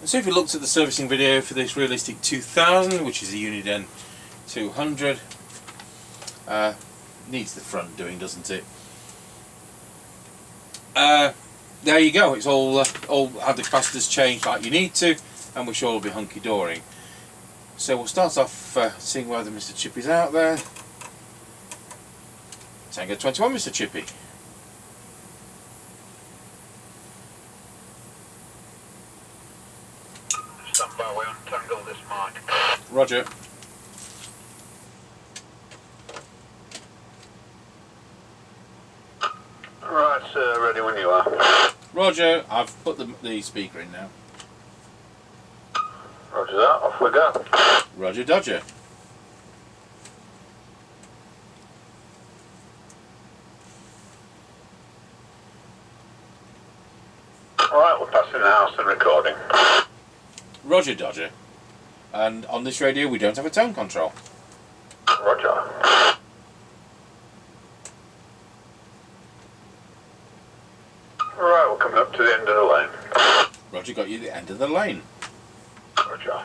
So if you looked at the servicing video for this Realistic 2000, which is a Uniden 200, needs the front doing, doesn't it? There you go, it's all had the capacitors changed like you need to, and we sure will be hunky-dory. So we'll start off seeing whether Mr. Chippie's out there. Tango 21, Mr. Chippie. Stand by, we untangle this mark. Roger. Right, sir, ready when you are. Roger, I've put the speaker in now. Roger that, off we go. Roger Dodger. Alright, we're passing the house and recording. Roger Dodger. And on this radio we don't have a tone control. Roger. Right, we're coming up to the end of the lane. Roger, got you the end of the lane. Roger.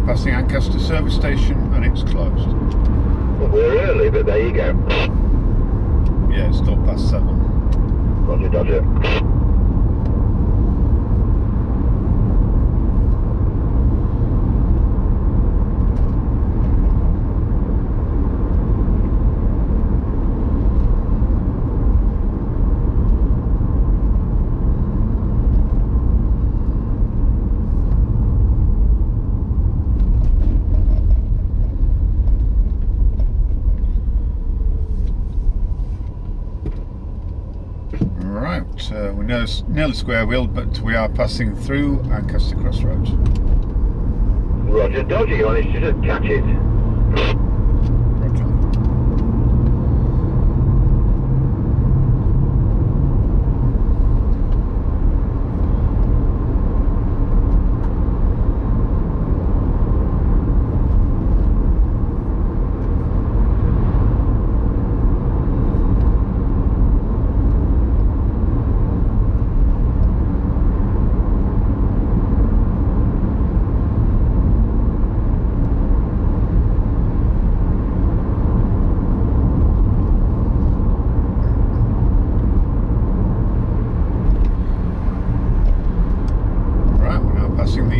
Passing Ancaster service station and it's closed. Well, we're early, but there you go. Yeah, it's still past 7. Roger, Dodger. We're nearly square wheeled, but we are passing through Ancaster Crossroads. Roger, Dodger, you managed to just catch it. Roger.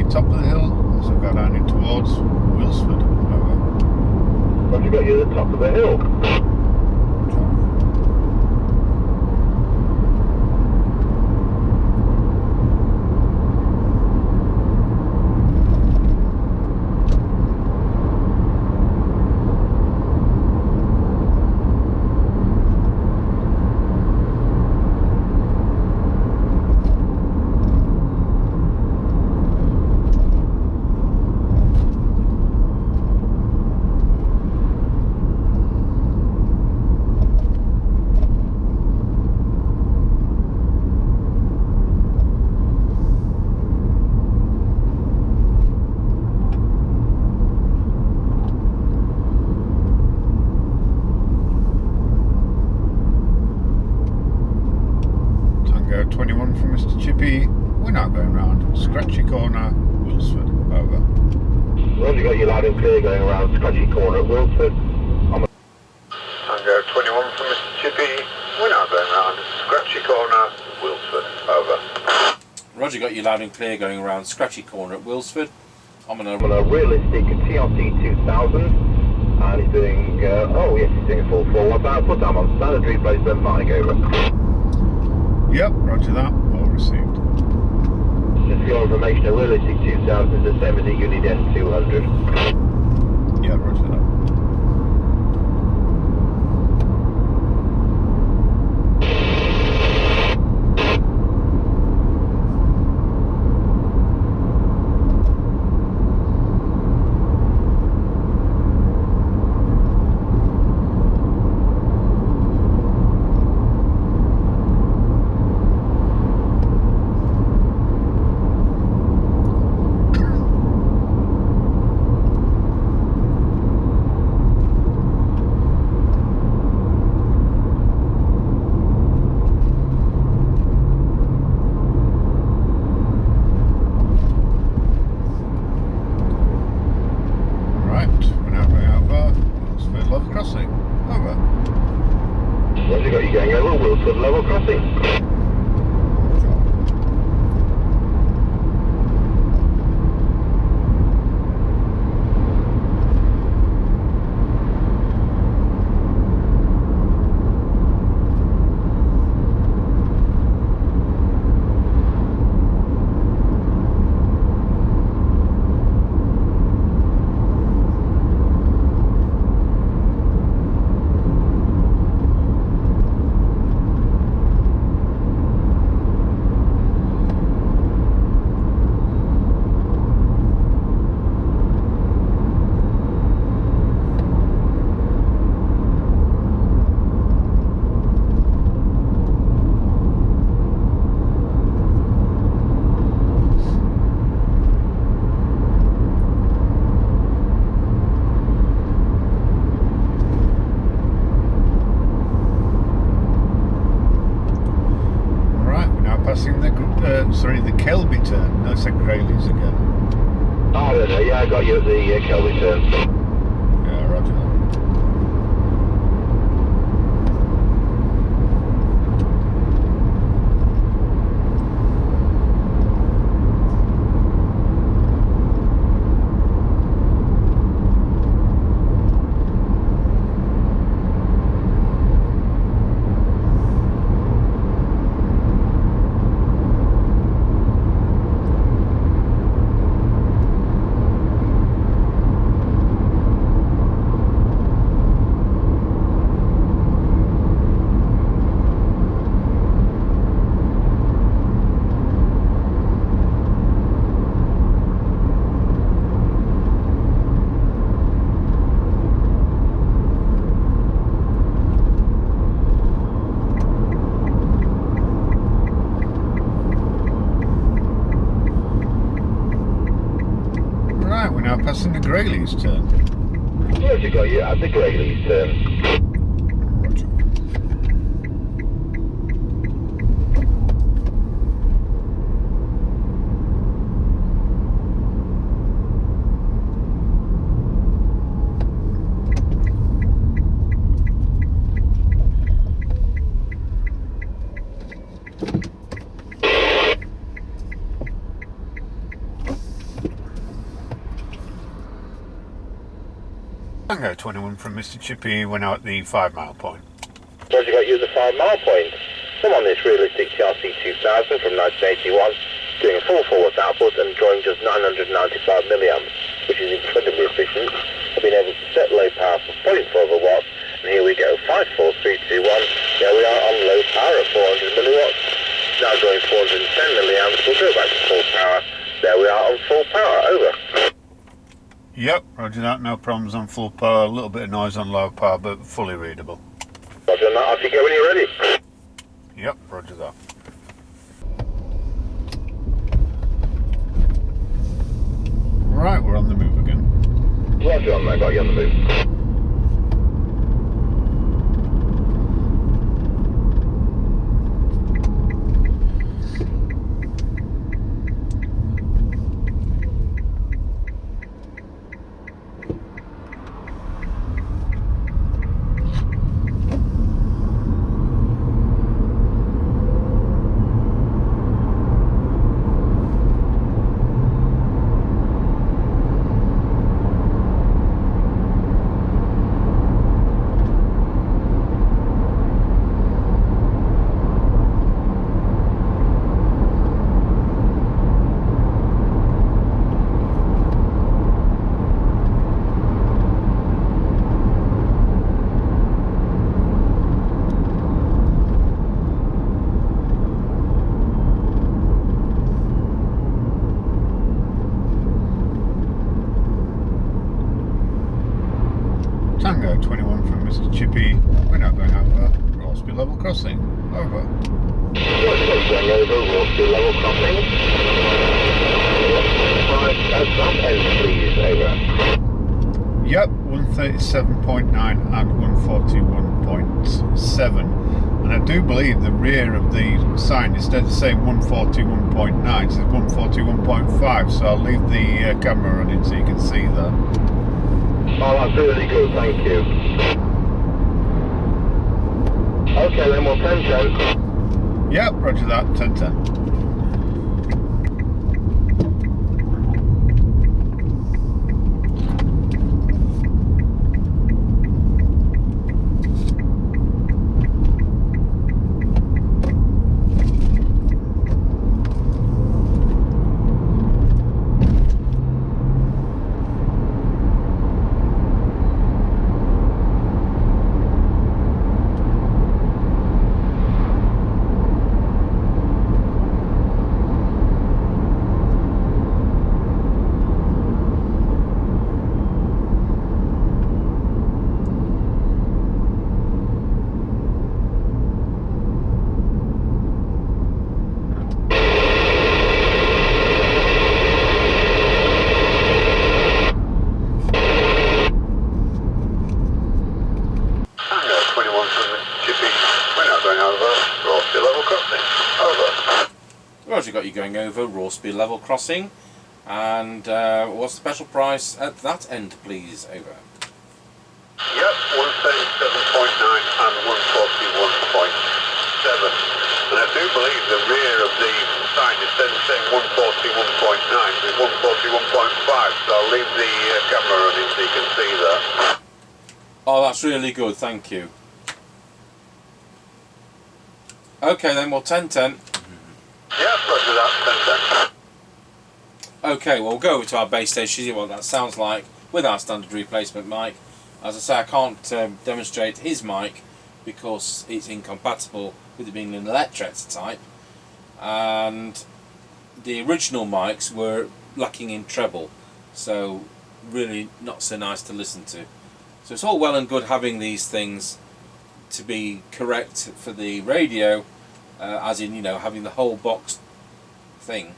Top of the hill as I go down in towards Wilsford. Over. Roger, got you at the top of the hill. Tango 21 from Mr. Chippie. We're now going round Scratchy Corner, Wilsford. Over. Roger, got you loud and clear going around Scratchy Corner at Wilsford. Tango 21 from Mr. Chippie. We're now going round Scratchy Corner, Wilsford. Over. Roger, got you loud and clear going around Scratchy Corner at Wilsford. I'm on a Realistic TRC2000. And he's doing, oh yes, he's doing a full forward output. I'm on standard replacement, flying over. Yep, roger that, all received. Just for your information, a Realistic 2000 is the same as a Uniden 200. Yeah, roger that. passing the Kelby turn. No, it's at Grayleys again. Oh, no, yeah, I got you at the Kelby turn. Yeah, roger that. Right, we're now passing the Grayleys turn. Yes, you got you at the Grayleys turn. Roger. Tango 21 from Mr. Chippie, we're now at the 5 mile point. Roger, got you at the 5 mile point. I'm on this Realistic TRC2000 from 1981, doing a full forward output and drawing just 995 milliamps, which is incredibly efficient. I've been able to set low power for 0.4 of a watt, and here we go, 5, 4, 3, 2, 1. There we are on low power at 400 milliwatts. Now drawing 410 milliamps, we'll go back to full power. There we are on full power, over. Yep, roger that, no problems on full power, a little bit of noise on low power, but fully readable. Roger that, off you go when you're ready. Yep, roger that. Right, we're on the move again. Roger on that, got you on the move. Tango 21 from Mr. Chippie, we're now going over Rossby level crossing. Over. Going over, Rossby level crossing. End please, over. Yep, 137.9 and 141.7. And I do believe the rear of the sign, instead of saying 141.9, says 141.5, so I'll leave the camera running so you can see that. Oh, that's really good, thank you. Okay, then we'll 10-10. Yep, roger that, 10-10. Roger, got you going over raw speed level crossing. And what's the special price at that end, please? Over. Yep, 137.9 and 141.7. And I do believe the rear of the sign is saying 141.9 with 141.5, so I'll leave the camera running so you can see that. Oh, that's really good, thank you. Okay then, well 1010. Yeah, roger that, 1010. Okay, well we'll go over to our base station, see what that sounds like with our standard replacement mic. As I say, I can't demonstrate his mic because it's incompatible with it being an Electret type, and the original mics were lacking in treble, so really not so nice to listen to. So it's all well and good having these things to be correct for the radio, as in, you know, having the whole box thing,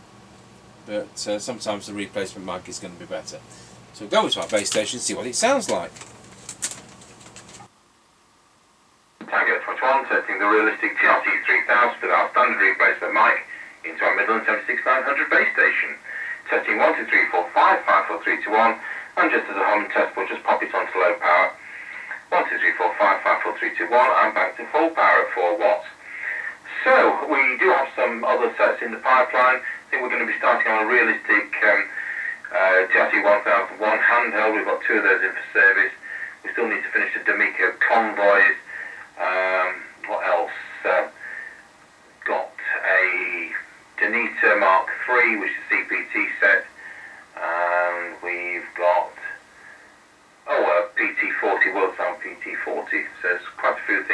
but sometimes the replacement mic is going to be better. So we'll go over to our base station and see what it sounds like. Tango 21, setting the Realistic TRC2000 with our standard replacement mic into our Midland 76900 base station. Setting 1, 2, 3, 4, 5, 5, 4, 3, 2, 1, and just as a home test, we'll just pop it onto low power. 1, 2, 3, 4, 5, 5, 4, 3, 2, 1, and back to full power at 4 watts. So, we do have some other sets in the pipeline. I think we're going to be starting on a Realistic TRC1001 handheld. We've got 2 of those in for service. We still need to finish the D'Amico convoys. What else? Got a Denita Mark III, which is a CPT set. And we've got a PT40, World Sound PT40. So there's quite a few things